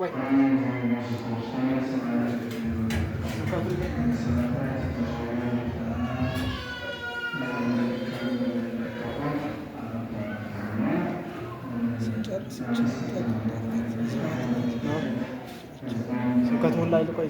ቆይ ስብከቱን ላይ ልቆይ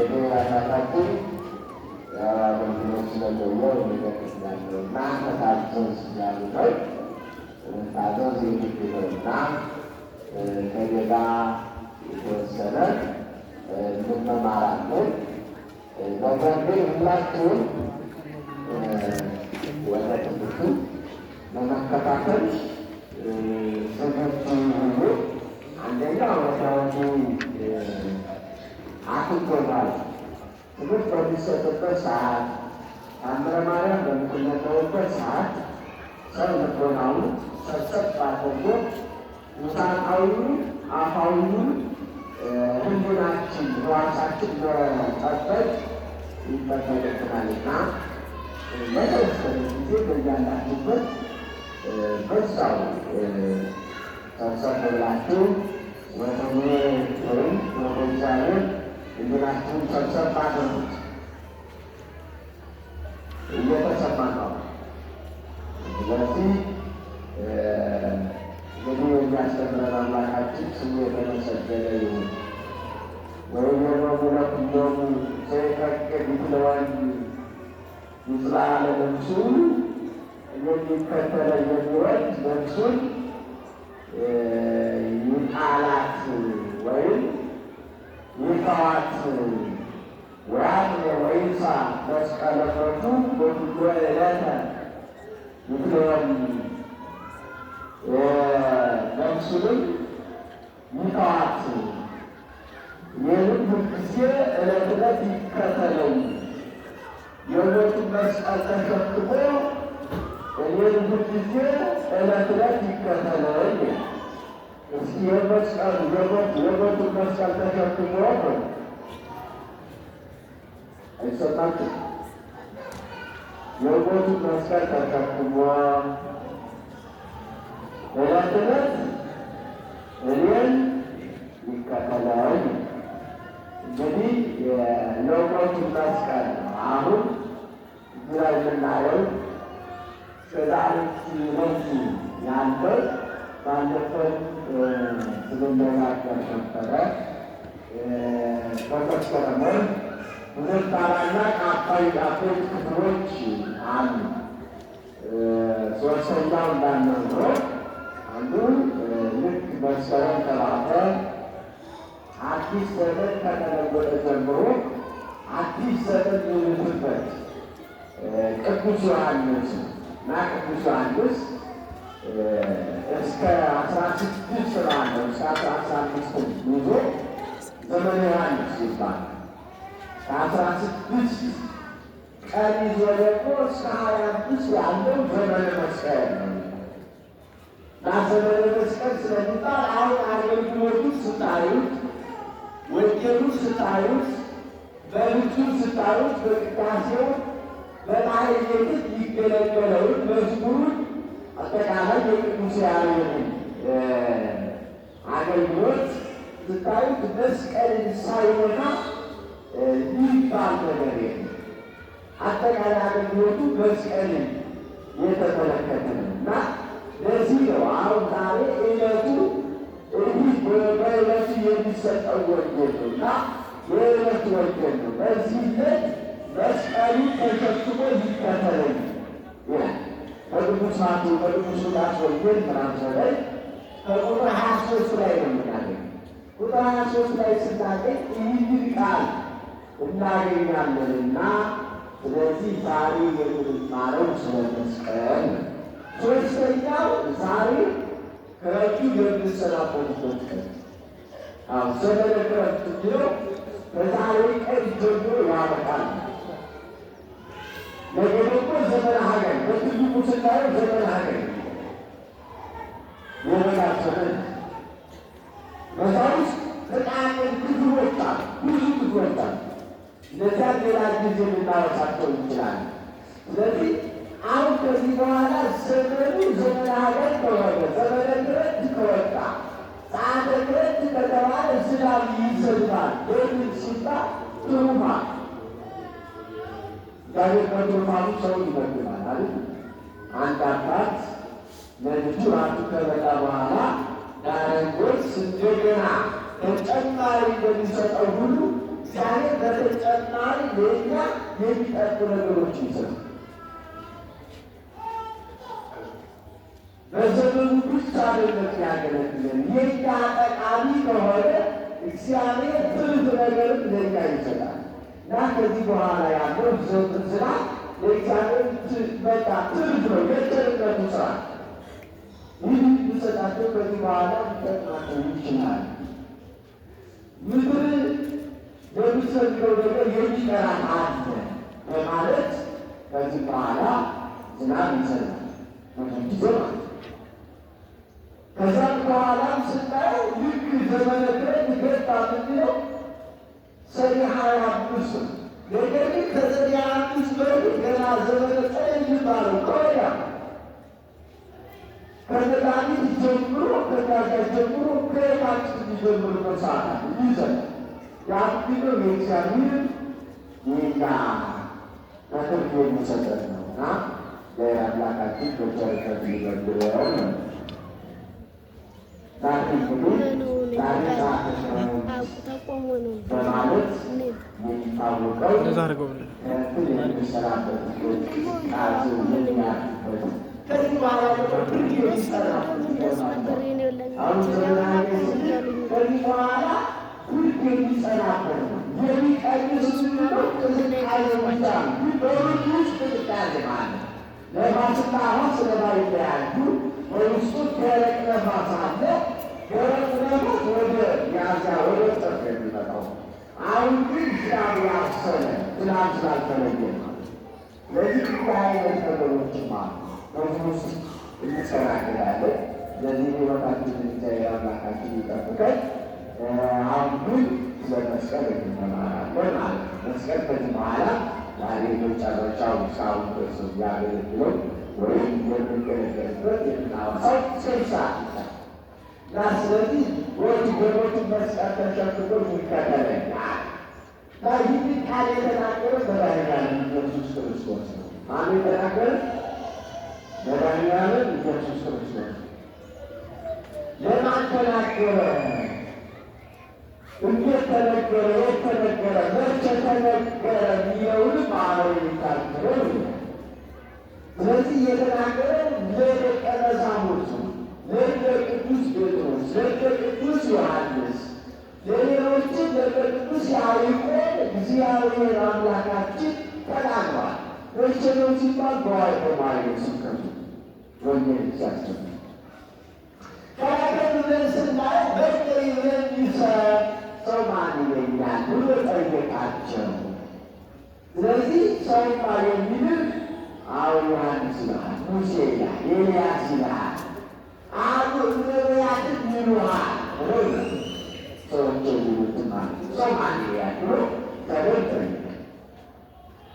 jadi rasa takut ya begitu sudah jauh መታዘዝ ያሉበት መታዘዝ የሚችለውና ከጌታ የተወሰነ እንመማራለን። ነገር ግን ሁላችሁም ወደ ትምህርቱ ለመከታተል ዝግጁ ሁኑ። አንደኛ መሰረቱ አትጎዳል። ትምህርት በሚሰጥበት ሰዓት ታምረ ማርያም በምትነበብበት ሰዓት ሰው ልቦናውን ሰብሰብ አድርጎ ውሳጣዊውን አፋዊውን ህሊናችን ራሳችን መጠበቅ ይጠበቅብናልና ለተወሰነ ጊዜ በያላችሁበት በዛው ሰብሰብ ብላችሁ ወደ ወይም ወደ እግዚአብሔር ህሊናችሁን ሰብሰብ አድርጉት። እየተሰማ ነው። ስለዚህ እንግዲህ የሚያስተምረን አምላካችን ስሙ የተመሰገነ ይሁን። ወይም ለኩሎሙ ዘይፈቅድ ይትለወን ይጽላ ለነፍሱ የሚከተለ የሚወድ ነፍሱን ይጣላት ወይም ይተዋት ወይንሳ መስቀለ ሞቱ በኩሎ ዕለተ ይትለወን ነፍሱንም ይተዋት ይህንም ሁልጊዜ ዕለት ዕለት ይከተለኝ የሞቱን መስቀል ተሸክሞ እኔን ሁልጊዜ ዕለት ዕለት ይከተለኝ። እስኪ የሞቱን መስቀል ተሸክሞ አይሰማችሁ? የሞቱን መስቀል ተሸክሞ ዕለት ዕለት እኔን ይከተለኝ። እንግዲህ የሞቱን መስቀል አሁን እዚህ ላይ የምናየው ከዛሬት ነሱ ያለው ባለፈት ስንነጋገር ነበረ። በመስከረም ሁለት ታላላቅ አበይት ክፍሎች አሉ። ሶስተኛው እንዳልነው አንዱ ልክ መስከረም ተባተ አዲስ ዘመን ከተለወጠ ጀምሮ አዲስ ዘመን የሚሆንበት ቅዱስ ዮሐንስ እና ቅዱስ ዮሐንስ እስከ 16 ባለው እስከ 15 ይዞ ዘመነ ዮሐንስ ይባላል። ከ16 ቀን ይዞ ደግሞ እስከ 25 ያለው ዘመነ መስቀል ነው። እና ዘመነ መስቀል ስለሚባል አሁን አገልግሎቱን ስታዩት፣ ወንጌሉን ስታዩት፣ በልጁን ስታዩት፣ በቅዳሴው በማኅሌት ይገለገለውን መዝሙሩን አጠቃላይ የቅዱስ ያሬድን አገልግሎት ስታዩት መስቀልን ሳይሆና ይባል ነገር የለም። አጠቃላይ አገልግሎቱ መስቀልን የተመለከተ ነው እና ለዚህ ነው አሁን ዛሬ ዕለቱ ይህ በዕለቱ የሚሰጠው ወንጌል ነው እና የዕለቱ ወንጌል ነው። በዚህ ዕለት መስቀሉ ተሸክሞ ይከተለኝ ይላል። በቅዱስ ሉቃስ ወንጌል ምዕራፍ 9 ከቁጥር 23 ላይ ነው የምናገኝ። ቁጥር 23 ላይ ስናገኝ ይህንን ቃል እናገኛለንና ስለዚህ ዛሬ የምንማረው ስለ መስቀል ነው። ሶስተኛው ዛሬ ከረጁ የምንሰናበትበት ቀን ዘመነ ክረምት የሚለው ከዛሬ ቀን ጀምሮ ያበቃል። ነገ ደግሞ ዘመነ ሐጋይ በትልቁ ስናየው ዘመነ ሐጋይ የበጋር ዘመን በዛ ውስጥ ጥቃቅን ክፍሎች አሉ፣ ብዙ ክፍሎች አሉ። እነዚያን ሌላ ጊዜ ልናወሳቸው እንችላለን። ስለዚህ አሁን ከዚህ በኋላ ዘመኑ ዘመነ ሐጋይ ከሆነ ዘመነ ክረምት ከወጣ ሰዓተ ክረምት ከተባለ ዝናብ ይዘንባል። ለምን ሲባል ትሩፋት እግዚአብሔር በትሩፋቱ ሰው ይመግባል አይደል? አንድ አባት ለልጁ ራሱ ከበላ በኋላ ዳረጎች እንደገና ተጨማሪ እንደሚሰጠው ሁሉ እግዚአብሔር በተጨማሪ ለእኛ የሚጠጡ ነገሮች ይሰጥ። በዘመኑ ብቻ አይደለም ያገለግለን። የኛ ጠቃሚ ከሆነ እግዚአብሔር ትርፍ ነገርም ለኛ ይሰጣል እና ከዚህ በኋላ ያለው ስራ ለእግዚአብሔር በቃ ትርፍ ነው፣ የቸርነቱ ስራ። ይህ ሊሰጣቸው ከዚህ በኋላ ሊጠቅማቸው ይችላል። ምድር በሚሰጠው ነገር የሚቀራት አለ በማለት ከዚህ በኋላ ዝናብ ይዘንባል ጊዜ ማለት። ከዛም በኋላም ስናየው ልክ ዘመነ ክረምት ገባ ምንድነው ሰኔ 25 ነው። ነገር ግን ከሰኔ 25 በፊት ገና ዘመነ ጸደይ የሚባለው ቆያ ከመድኃኒት ጀምሮ ከጋዛ ጀምሮ ከየታችን የሚጀምር መሳት ይዘን ያብግነው የእግዚአብሔር ይጋ በትርፍ የሚሰጠን ነው እና ለአምላካችን በቸርነቱ ይበድረው ነው። ዛሬ እንግዲህ ዛሬ በማለት የሚታወቀው እንትን የሚሰራበት ቃዙ የሚያርፍበት ከዚህ በኋላ ከዚህ በኋላ ሁልክ የሚጸናበት ነው። የሚቀንስ ቅዝቃዜ ብቻ በሁሉ ውስጥ ቅዝቃዜ ማለት ነፋስና አሁን ስለማይለያዩ በውስጡ ደረቅ ነፋስ አለ። ደረቅ ነፋስ ወደ ያዚያ ወደ ጠፍ የሚመጣው አሁን ግን ዝናብ ያሰለ ዝናብ ስላልተለየ ማለት ለዚህ አይነት ነገሮችም አሉ። በዚህ ውስጥ እንሰራለን። ለዚህ ህይወታችን እግዚአብሔር አምላካችን ይጠብቀን። አሁን ግን ስለ መስቀል እንመራለን ማለት ነው። መስቀል ከዚህ በኋላ ዛሬ መጨረሻው እስካሁን ድረስ ያገለግለው ወይም የምንገለገልበት የምናወሳው ስልሳ እና ስለዚህ ወዲ ገሮች መስቀል ተሸክሞ ይከተለኛል እና ይህን ቃል የተናገረ መድኃኒዓለም ኢየሱስ ክርስቶስ ነው። ማን የተናገረ? መድኃኒዓለም ኢየሱስ ክርስቶስ። ለማን ተናገረ? እንዴት ተነገረ? የት ተነገረ? መቼ ተነገረ? የሚለውንም አሁን የሚታገረ ነው። ስለዚህ የተናገረ ለደቀ መዛሙርቱ፣ ለቅዱስ ጴጥሮስ፣ ለቅዱስ ዮሐንስ፣ ለሌሎችም ለቅዱስ ያዕቆብ እግዚአብሔር አምላካችን ተናግሯል። መቼ ነው ሲባል በማርያም ስብከቱ ወንጌል ሲያስተምር ከረከቱ ብለን ስናየው በቀኝ የሚሰጥ ሰው ማን ይለኛል ብሎ ጠየቃቸው። ስለዚህ ሰውማ የሚልህ አሁን ዮሐንስ ይልሃል፣ ሙሴ ይልሃል፣ ኤልያስ ይልሃል፣ አሉ ነቢያትን ይሉሃል ብሎ ሰዎች የሚሉት ማለት ሰው ማን ይለኛል ብሎ ተደርጠኝ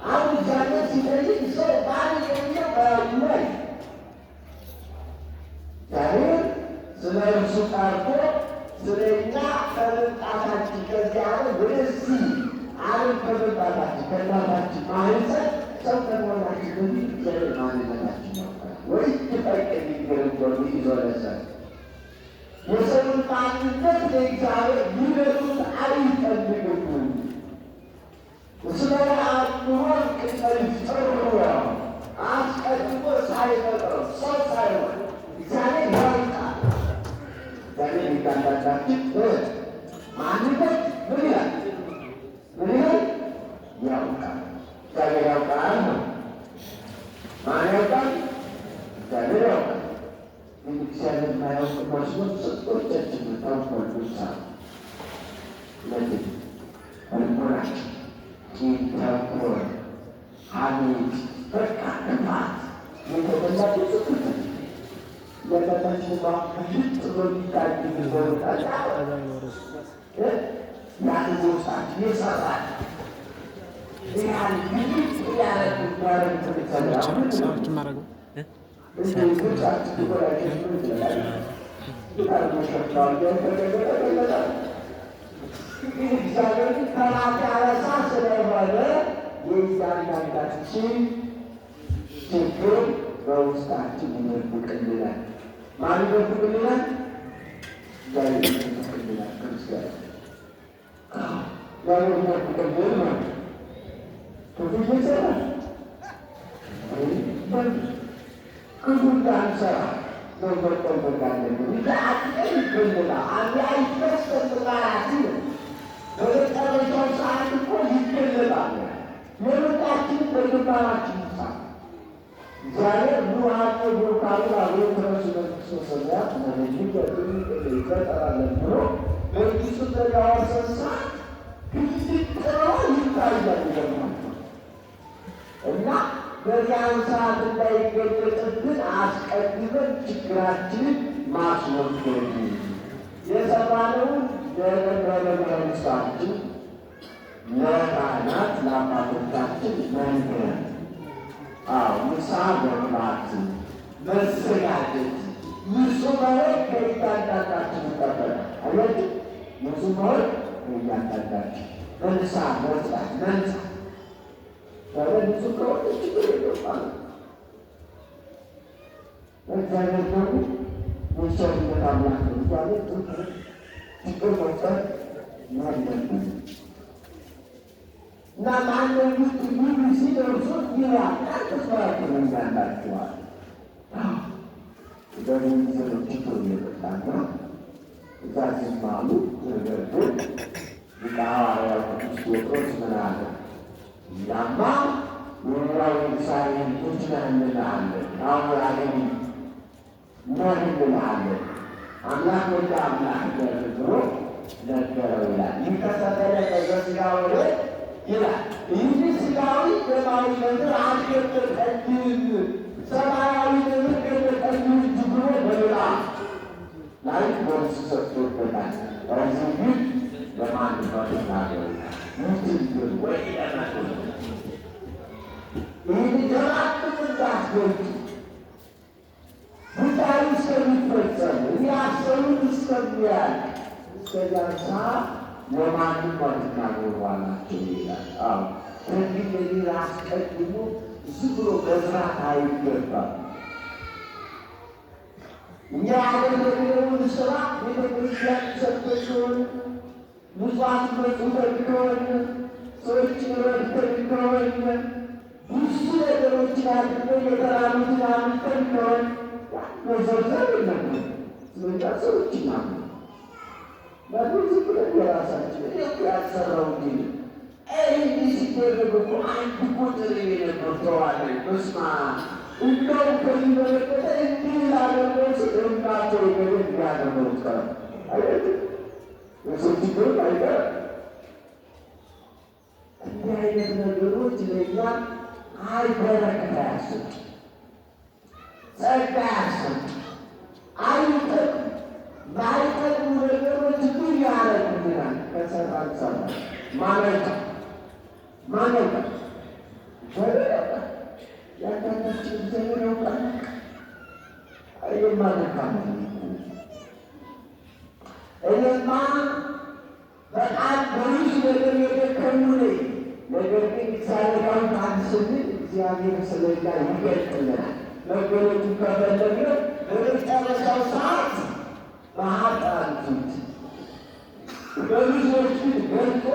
አሁን እግዚአብሔር ሲጠይቅ ሰው ማን የሚለው በላይ እግዚአብሔር ስለ እርሱ ቀርቶ ስለ እኛ ከመምጣታችን ከዚህ ዓለም ወደዚህ ዓለም ከመምጣታችን ከእናታችን ማህፀን ሰው ከመሆናችን በፊት እግዚአብሔር ማንነታችን ያውቃል። ወይ ትጠቅ የሚገረገሩ ይዞለሰ የሰውን ማንነት ለእግዚአብሔር ሊነግሩት አይፈልግም። ስለ አንሆን ቅጠል ጥሩ አስቀድሞ ሳይፈጥረው ሰው ሳይሆን እግዚአብሔር ያውቃል። እግዚአብሔር የሚጋዳዳችን ማንነት ምን ይላል? ምን ይላል? ያውቃል። እግዚአብሔር ያውቃል ነው። ማን ያውቃል? እግዚአብሔር ያውቃል። ግን እግዚአብሔር የማያውቅ መስሎት ስጦቻችን ታውቆልሳ ለዚህ ልቦናችን ኪንተኮር ሐሜት በቃ ክፋት የተበላ ጽቁት ለታችን ማክፍት በሚታይ ይዘውታል ያንዞሳት ይሰራል ይያል ይት ያረግ ያረግ ተሰራው ማረጉ እግዚአብሔር ከራስ ያነሳ ስለሆነ የእያንዳንዳችን ችግር በውስጣችን ይደብቅልናል። ማን ይደብቅልናል? እግዚአብሔር ይደብቅልናል። ክርስቲያን እግዚአብሔር ይደብቅልን ማለት ክፉ እየሰራ ክፉ እንዳንሰራ ነው መጠበቅ አለብን። ይህ አጥቀን ይገለላል። አንድ አይፈሰም ጥቃራችን በመጨረሻው ሰዓት እኮ ይገለላል። የመጣችን በግንባራችን ይሳ እግዚአብሔር ኑሃነ ብሩካኑ አብሮ ተረሱ መንግሥተ ሰማያት ነቢይ ይፈጠራለን ብሎ መንግሥቱን በያወርሰን ሰዓት ግድግዳዋ ይታያል ይገርማል። እና በዚያን ሰዓት እንዳይገለጥብን አስቀድመን ችግራችንን ማስወገድ የሰራነውን ለመንግሥታችን ለካህናት ለአባቶቻችን መንገር ንስሐ መግባት መዘጋጀት ንጹሕ መሆን ከእያንዳንዳችን ይጠበቃል። አያችሁ፣ ንጹሕ መሆን ከእያንዳንዳችን በንስሐ መውጣት መንጻት ንጹሕ ከሆነ ችግር የለውም። እግዚአብሔር ደግሞ የቸርነት አምላክ ነው። እግዚአብሔር ችግር መፍጠር ያለብን እና ማንም ውስጥ ይህ ሲደርሱ ይላል ተስፋያችን እንዳላችኋል በዚህ ጊዜ ችግር እየመጣና እዛ ሲማሉ ነገር ግን ሊቀ ሐዋርያው ቅዱስ ጴጥሮስ ምን አለ? እኛማ የሌላው የእግዚአብሔር ልጆች ነን እንልሃለን። አሁን አገኝ ነን እንልሃለን። አምላክ ወደ አምላክ ደርግሮ ነገረው ይላል። ይህ ከተገለጠ በሥጋው ላይ ይላል። ይህ ሥጋዊ ደማዊ ነገር አልገለጠልም፣ ሰማያዊ ነገር ገለጠልም እንጂ ብሎ በሌላ ላይ መልስ ሰጥቶበታል። በዚህ ግን ለማንነት ናገሩ ምትል ወይ ለመቶ ይህ ጀራቅም እንዳስገጡ ጉዳዩ እስከሚፈጸም እያሰሩን እስከሚያል እስከዚያ ሰዓት ለማንም አትናገሩ አላቸው ይላል። ከዚህ ለዚህ አስቀድሞ ዝም ብሎ መዝራት አይገባም። እኛ ያደረግነውን ስራ ቤተክርስቲያን ሰጥተን ከሆነ ምጽዋት መጽውተን ከሆነ ሰዎችን ረድተን ከሆነ ብዙ ነገሮችን አድርገን የተራሩትን አምልጠን ከሆነ መዘርዘር የለብንም። ስለዛ ሰዎች ናሉ በዚህ ብለን የራሳችን ያሰራው ግን ይህ ሲደረግ እኮ አንድ ቁጥር የነበር ተዋለን በስማ እንደው ከሚመለከተ እንዲህ ላደረስ እናቸው ገደል ያደረው ቀረ አይደል? የሰው ችግር አይቀር። እንዲህ አይነት ነገሮች ለእኛ በረከት አያሰጡ፣ ጸጋ አያሰጡ፣ አይጠቅም። ባይጠቅሙ ነገሮች ምን ያደርጉልናል? ከሰራን ሰራ ማለታ ያንዳንዳችን እግዚአብሔር ያውቃል። የማለካም እኔማ በጣም በብዙ ነገር የደከሙ ነኝ። ነገር ግን እግዚአብሔራዊ አንድ ስንል እግዚአብሔር ስለኛ ይገልጥልናል። መገለጡ ከፈለግነው በመጨረሻው ሰዓት በኃጥአን ፊት በብዙዎች ፊት ገልጦ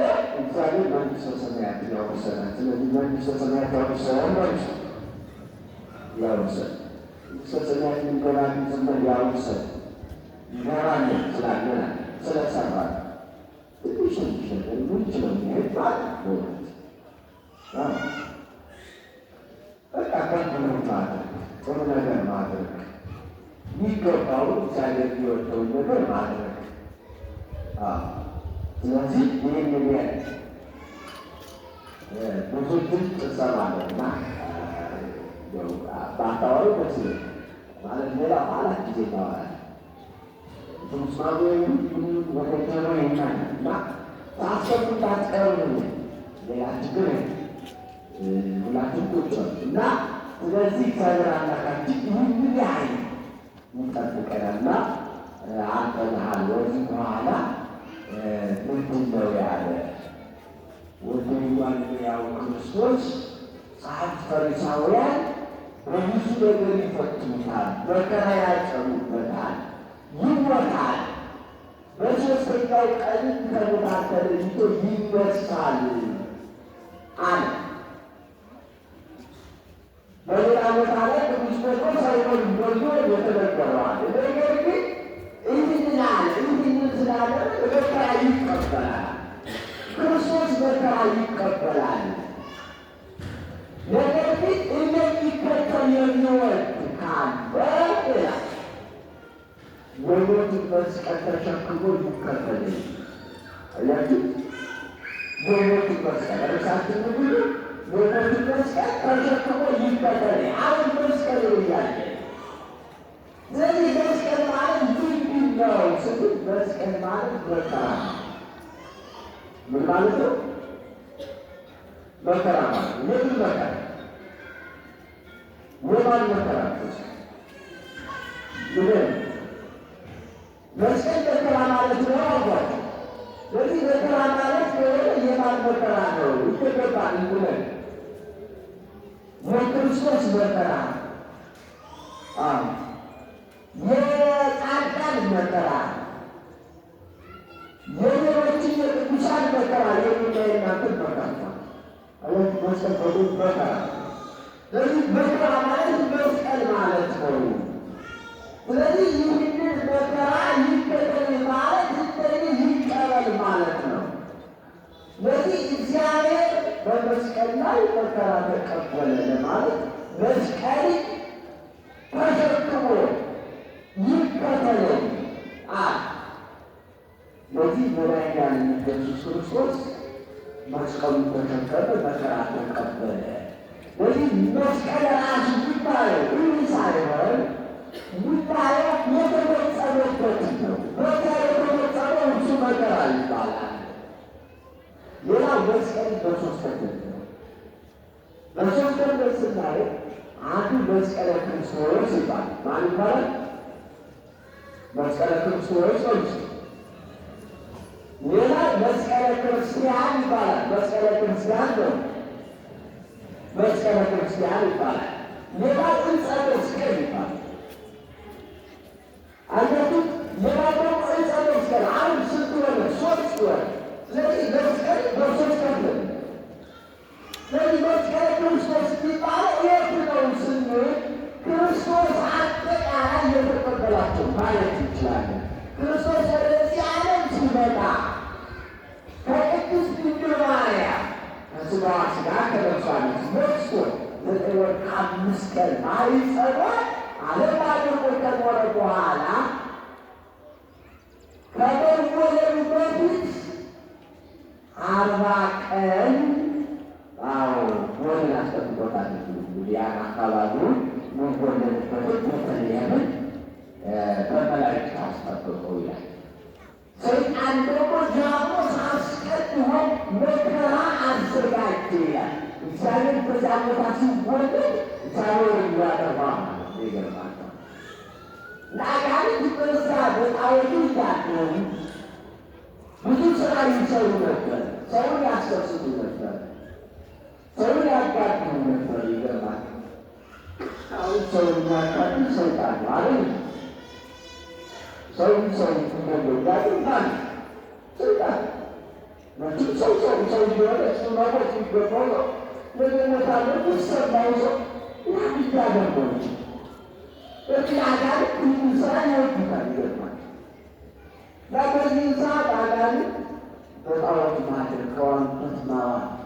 እግዚአብሔር መንግሥተ ሰማያት ያወርሰናል። ስለዚህ መንግሥተ ሰማያት ያወርሰናል ማለት ነው። ያወርሰን መንግሥተ ሰማያት የሚገባን ዘመን ያወርሰን ይገባለን ስላለና ስለሰራን ትንሽ ነገር ምንችለው ሚሄድ ማለት በእውነት በቃ ከንትኖር ማድረግ ጥሩ ነገር ማድረግ የሚገባውን እግዚአብሔር የሚወደውን ነገር ማድረግ። ስለዚህ ይህን የሚያል ብዙ ድምፅ እሰማለሁና በአካባቢ ደስ ማለት ሌላ ኋላት ጊዜ ይታወራል ትምስማሩ ወደጀሮ ይናል እና ታሰቡት አትቀሩ ሌላ ችግር ሁላችን ቁጭ እና ስለዚህ እግዚአብሔር አምላካችን ይህን ያህል ይጠብቀናልና አንተንሃል ወዚህ በኋላ ምንድን ነው ያለ ወደሚባል ያው ክርስቶስ ጸሐፍት ፈሪሳውያን በብዙ ነገር ይፈትኑታል፣ መከራ ያጸኑበታል፣ ይሞታል፣ በሦስተኛው ቀን ከሙታን ተለይቶ ይነሳል አለ። በሌላ ቦታ ላይ ቅዱስ ጴጥሮስ አይሆንም ወልዶ የተነገረዋል። ነገር ግን ይህንን አለ ይህንን ስላለ መከራ ይቀበላል። ክርስቶስ መከራ ይቀበላል። ነገር ግን እንደሚከተል የሚወድ ካለ የሞቱን መስቀል ተሸክሞ ይከተለኝ። አያችሁ፣ የሞቱን መስቀል ርሳችን ብሎ የሞቱን መስቀል ተሸክሞ ይከተለኝ። አሁን መስቀል እያለ ስለዚህ መስቀል ማለት ምንድን ነው ስትል፣ መስቀል ማለት መከራ ነው። ምን ማለት ነው? መከራ ማለት ምን መከራ? የማን መከራ? ምን መስቀል መከራ ማለት ነው አልኳቸው። ስለዚህ መከራ ማለት የማን መከራ ነው? ይገባል ብለን የክርስቶስ መከራ፣ የጻድቃን መከራ፣ የሌሎችን የቅዱሳን መከራ የሚናይናትን መከራ አለት መስቀል መከራ። ስለዚህ መከራ ማለት መስቀል ማለት ነው። ስለዚህ ይህንን መከራ ይከተል ማለት ይቀበል ማለት ነው። ስለዚህ እግዚአብሔር በመስቀል ላይ መከራ ተቀበለ ለማለት መስቀል ተሸክሞ ይከተለኝ አለ። ስለዚህ መድኃኒታችን ኢየሱስ ክርስቶስ መስቀሉን ተሸከመ፣ መከራ ተቀበለ። ስለዚህ መስቀል ራሱ ጉዳዩ ይህ ሳይሆን ጉዳዩ የተፈጸመበት ነው። መከራ የተፈጸመው እሱ መከራ ይባላል። ሌላው መስቀል በሶስት ከፍል ነው። በሶስት ከፍል ስናይ አንዱ መስቀለ ክርስቶስ ይባላል። ማን ይባላል? መስቀለ ክርስቶስ ነው። ሌላ መስቀለ ክርስቲያን ይባላል። መስቀለ ክርስቲያን ነው። መስቀለ ክርስቲያን ይባላል። ሌላ ዕፀ መስቀል ይባላል። አያቱ ሌላ ደግሞ ዕፀ መስቀል አንድ ስንት ሆነ? ሶስት ሆነ። ስለዚህ መስቀል በሶስት ከፍል። ስለዚህ መስቀለ ክርስቶስ የሚባለው የት ነው ስንል ክርስቶስ አጠቃላይ የተቀበላቸው ማለት እንችላለን። ክርስቶስ ወደዚህ ዓለም ሲመጣ ከቅድስት ድንግል ማርያም ከሥጋዋ ሥጋ ከነፍሷ ነፍስ ነስቶ 9 ወር ከ5 ቀን ማኅፀኗ ዓለም አድርጎ ከኖረ በኋላ ከመወለዱ በፊት 40 ቀን ወደን አስጠብቆታል። እንግዲህ ያን አካባቢውን መወለድበትን ቤተልሔምን በመላእክት አስጠብቀው ይላል። ሰይጣን ደግሞ ዲያብሎስ አስቀድሞ መከራ አዘጋጀ ይላል። እግዚአብሔር በዚያ ቦታ ሲወለድ እግዚአብሔር ያደርገዋል ማለት ነው። ይገርማል። ለአጋንንት በዛ በጣዖቱ እያደሩ ብዙ ስራ ይሰሩ ነበር። ሰውን ያስደስቱ ነበር። ሰውን ያጋድሉ ነበር። ይገርማል። አሁን ሰው የሚያጋድል ሰይጣን ነው አለ። ሰው እንደሚያጋድል ሰይጣን መቼም ሰው ሊሆነ እሱ መሞት የሚገባው ነው። ለመሞታለ ሰማው ሰው ያን እያደርገው እዚህ አጋንንት ይህን ስራ ይወዱታል። ይገርማል። በዚህ ሰዓት አጋንንት በጣዖት ማድረግ ከዋንበት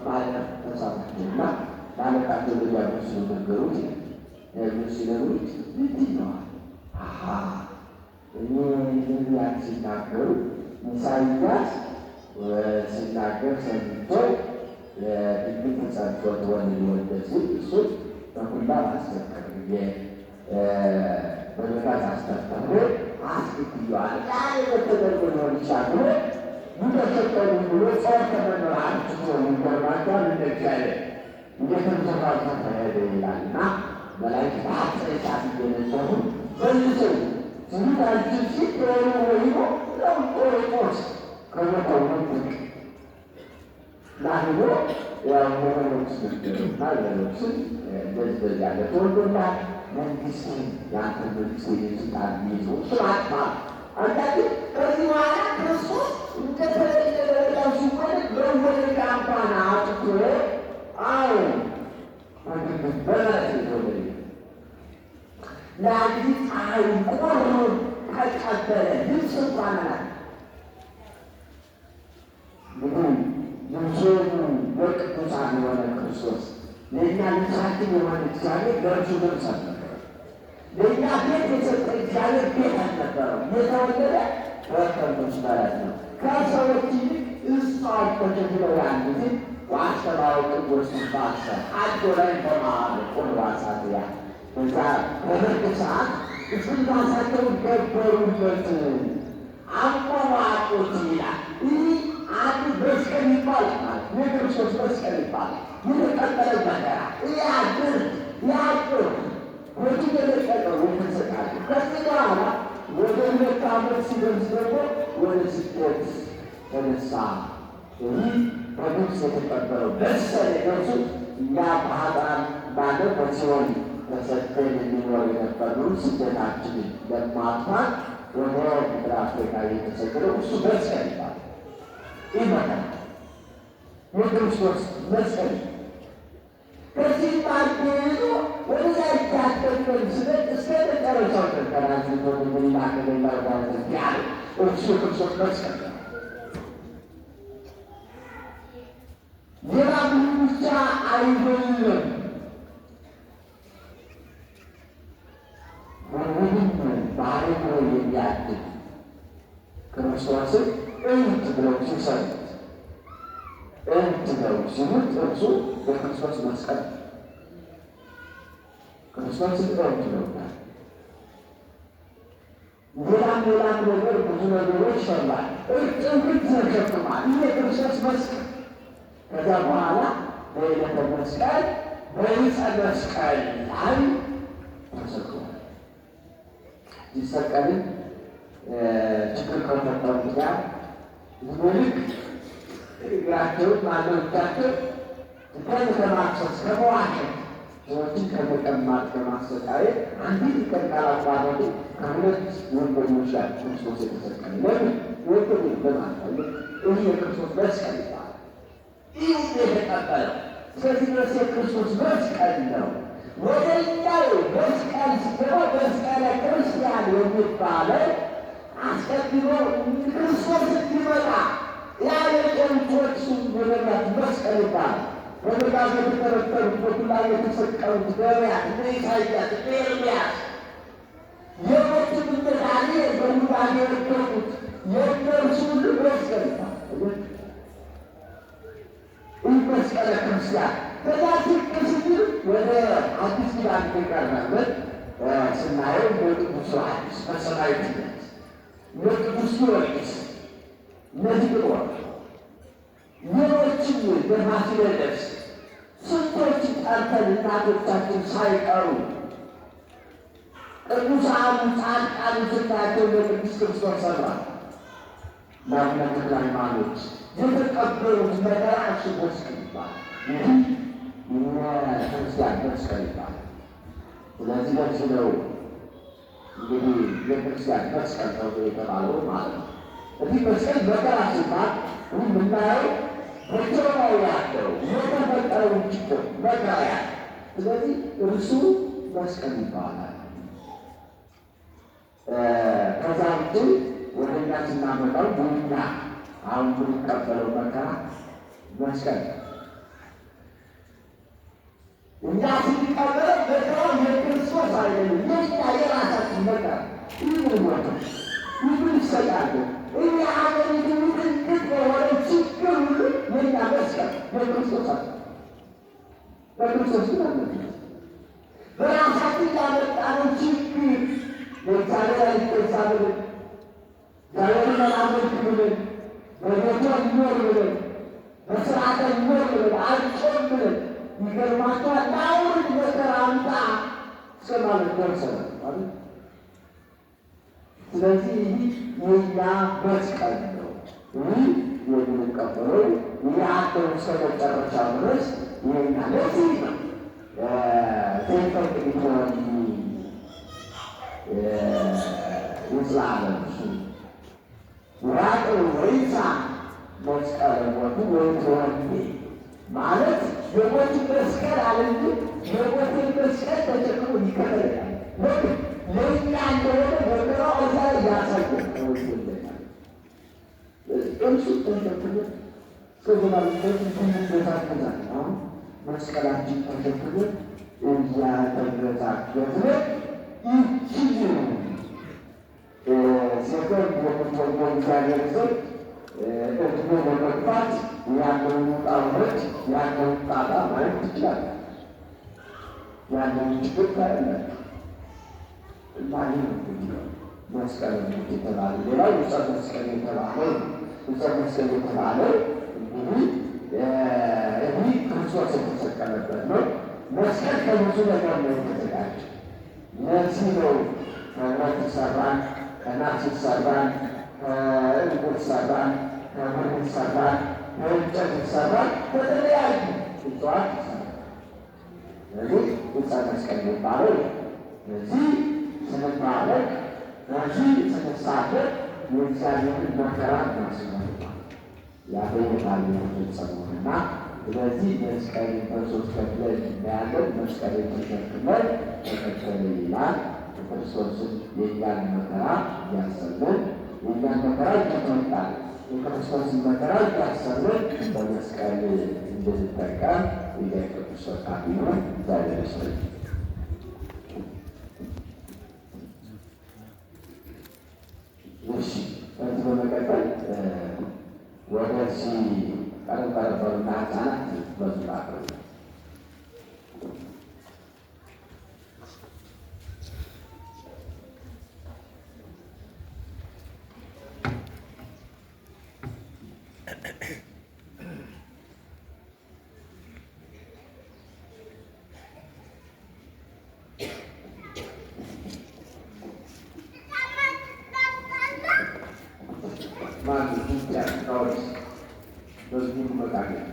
ማድረግ ተሳታቸውና ለአለቃቸው ሊያደርሱ ነገሩት። ሲነሩት ምንድን ነዋል? እኔ ነቢያት ሲናገሩ ኢሳይያስ ሲናገር ሰምቶ ድንግል ተጸንቶት ወንድ ሊወልድ ሲል እሱን በኩላብ አስፈቀደ በመጋዝ አስፈቀደ አስግድዋል። ቃል የተደረገ ሊሆን ይቻል ሙተሸጠሉ ብሎ ጸር ከመኖራን ትቶ ሚገርማቸዋል። እንደቻለ እንደተንዘራው ተፈሄደ ይላልና መላእክት በአጭር ሰዓት እየነዘሩ መልሰው ስሩታችን ሲል ወይሞ ለውጦሪጦስ ከመቆወት ናህሎ የሆኖች ንግርና ሌሎችን እንደዚህ ያለ ተወልዶላል። መንግስትን የአንተ መንግስት የስልጣን ይዞ ስራትማ አንዳንድ ከዚህ በኋላ ክርስቶስ እንደተለየ ደረጃ ሲወለድ በወለድ አምባና አጥቶ በለት የተወለደ ለአንዲት ፀሐይ ቆርሮ ተቀበለ። ልብስ እንኳን አላት። ልብሱን በቅዱሳን የሆነ ክርስቶስ ለእኛ ልብሳችን የሆነ እግዚአብሔር ለእርሱ ልብስ አልነበረም። ለእኛ ቤት የሰጠ እግዚአብሔር ቤት አልነበረም። የተወለደ በከብቶች በረት ነው። ከሰዎች ይልቅ እሷ ተሸክለው ያን ጊዜ ዋስተማው ቅዱስ ባሰ አጆ ላይ በማለ ቁርባሳት ያ በዛ በህግ ሰዓት እስላሳቸውን ገበሩበት አሟሟቁት ይላል። ይህ አንድ መስቀል ይባላል። የክርስቶስ መስቀል ይባላል። የተቀጠለ መከራ ያድር ወዲ የለቀቀው የተሰቃለ ከዚህ በኋላ ወደ 2 ዓመት ሲደርስ ደግሞ ወደ ስደት ተነሳ። ይህ በግብፅ የተቀበለው በሰለ ደርሱ እኛ ባህጣን ባለ በሲሆን ተሰደን የሚኖር የነበረውን ስደታችንን ለማጥፋት ወደ ምድረ አፍሪካ የተሰደደው እሱ መስቀል ይባላል። ይህ መከራ የክርስቶስ መስቀል ከዚህ ባልቤዞ ወደዛ ይታደገን ስለት እስከ መጨረሻው ተከራዝቶ የሚላከለላ ባለት ያለ እሱ የክርስቶስ መስቀል ነው። ሌላ ብዙ ብቻ አይደለም። ወንድም ባህሪቶ የሚያድግ ክርስቶስን እዩት ብለው ሲሰሩት ብለው ሲሉት እርሱ የክርስቶስ መስቀል ክርስቶስን እዩት ብለውታል። ሌላም ነገር ብዙ ነገሮች ሸማል እርጥብት ተሸክሟል። ይህ የክርስቶስ መስቀል ከዛ በኋላ በዕለተ መስቀል በዕፀ መስቀል ላይ ተሰቅሏል። ሲሰቀልን ችግር ከፈጠሩት ጋር ልክ እግራቸውን ማለዎቻቸው ከማክሰስ ከመዋሸት ሰዎችን ከመቀማት ከማሰቃየት አንዲት ቀን ካላቋረጡ ከሁለት ወንበዴዎች ጋር ክርስቶስ የተሰቀለ ለምን ወንበዴ በማለት ይህ የክርስቶስ መስቀል ይባላል። ይህ የተቀበለው ስለዚህ ድረስ የክርስቶስ መስቀል ነው። ወደኛው መስቀል ሲገባ መስቀለ ክርስቲያን የሚባለው አስቀድሞ ክርስቶስ እንዲመጣ ያ የጨንቆቹ ወደላት መስቀል ይባላል። በመጋዝ የተተረተሩት በዱላ የተሰቀሉት ነቢያት እነ ኢሳይያስ እነ ኤርምያስ የሞቱት ምሳሌ በሙዳን የወደቁት የእነርሱ ሁሉ መስቀል ይባላል። ይህ መስቀለ ክርስቲያን ከዛ ትቅ ስንል ወደ አዲስ ኪዳን ተቀርበን ስናየው በቅዱስ ዮሐንስ በሰማዕትነት በቅዱስ ጊዮርጊስ እነዚህ ቅዱሳን ሌሎችም በፋሲለደስ ስንቶች ጠርተን እናቶቻችን ሳይቀሩ ቅዱሳኑ ጻድቃኑ ስናያቸው ለቅዱስ ክርስቶስ ሰራ ለአቡነ ተክለ ሃይማኖት የተቀበሉት መከራ እሱ መስቀል ይባላል። ክርስቲያን መስቀል ይባላል። ስለዚህ ለዚህ ነው እንግዲህ የክርስቲያን መስቀል ተብሎ የተባለው ማለት ነው። እዚህ መስቀል መከራ ሲባል የምናየው በጀርባው ያለው የተፈጠረው ችግር መከራ ያለ፣ ስለዚህ እርሱ መስቀል ይባላል። ከዛ ውጭ ወደ እኛ ስናመጣው እኛ አሁን የምንቀበለው መከራ መስቀል እኛ ስንቀበለው መከራው የክርስቶስ አይደለም፣ የኛ የራሳችን መከራ ይህን ይህን ይሰጣሉ። እኛ ሀገሪቱ ምክንቅት የሆነ ችግር ሁሉ የኛ መስቀል የክርስቶስ አለ። በክርስቶስ አለ በራሳችን ያመጣነው ችግር ለእግዚአብሔር አይገዛ ብለን እግዚአብሔርን አላመልክ ብለን በቤቷ ይኖር ብለን በስርዓተ ይኖር ብለን አልጾም ብለን ይገርማቸዋል። ለአውርድ መከራ አምጣ እስከ ማለት ደርሰናል ማለት። ስለዚህ ይህ የኛ መስቀል ነው። ይህ የምንቀበለው ያለው እስከ መጨረሻ ድረስ የኛ ለዚህ ነው ዘይፈርቅ ቢሆን ይጽላለን እሱ ዋቀው ወይሳ መስቀል ሞቱ ወይም ወንዴ ማለት የሞቱ መስቀል አለ እንጂ የሞትን መስቀል ተሸክሞ ይከተላል። ሞልቶለታል። እርሱ ተሸክሞ እስከዘላለምበት እንድንገዛገዛል። አሁን መስቀላችን ተሸክሞ እያደረሳገዝነ ይችል ሴቶች የምትወልደ እግዚአብሔር ሰው እድሜ ለመግፋት ያለውን ውጣ ውረድ ያለውን ጣጣ ማየት ትችላለን። ያለውን ችግር ታያላችሁ። እና ይህ መስቀል የተባለ ሌላው ዕፀ መስቀል የተባለው ዕፀ መስቀል የተባለው እንግዲህ ክርስቶስ የተሰቀለበት ነው። መስቀል ከብዙ ነገር ነው የተዘጋጀ። ለዚህ ነው ከብረት ይሰራል፣ ከናስ ይሰራል፣ ከዕንቁ ይሰራል፣ ከብር ይሰራል፣ ከእንጨት ይሰራል፣ ከተለያዩ እጽዋት ይሰራል። ስለዚህ ዕፀ መስቀል የሚባለው ስለዚህ ስንባረክ በዚህ ስንሳተፍ የእግዚአብሔርን መከራ እናስመልጣል ያገኘታል የሚፈጸመውንና ስለዚህ መስቀል በሶስት ከፍለን እናያለን። መስቀል ተሸክመን ተከተለ ይላል። ክርስቶስን የእኛን መከራ እያሰብን የእኛን መከራ እየተወጣን የክርስቶስን መከራ እያሰብን በመስቀል እንድንጠቀም የቅዱስ ፈቃዱ ይሁን። እግዚአብሔር ይስጥልን። እሺ ከዚህ በመቀጠል ወደዚህ ቀረብ ቀረበሩና ህፃናት በዙራት ነው። በዚህ መቃገል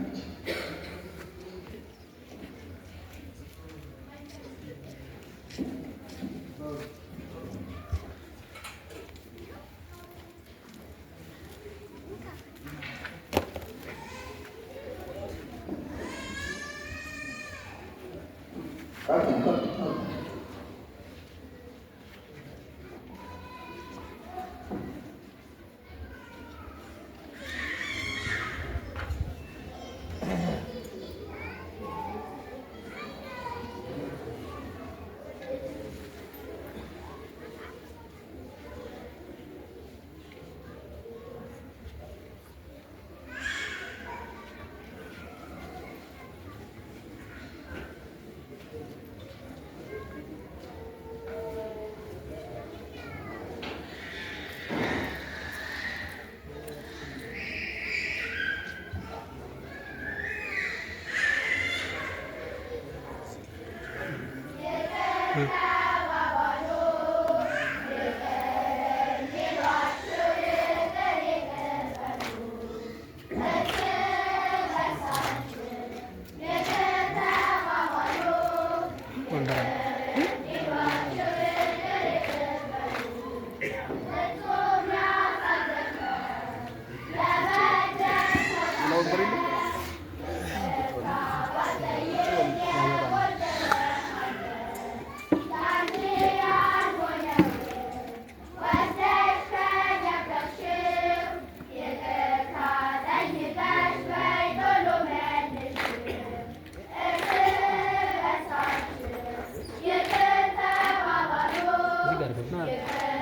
Nah.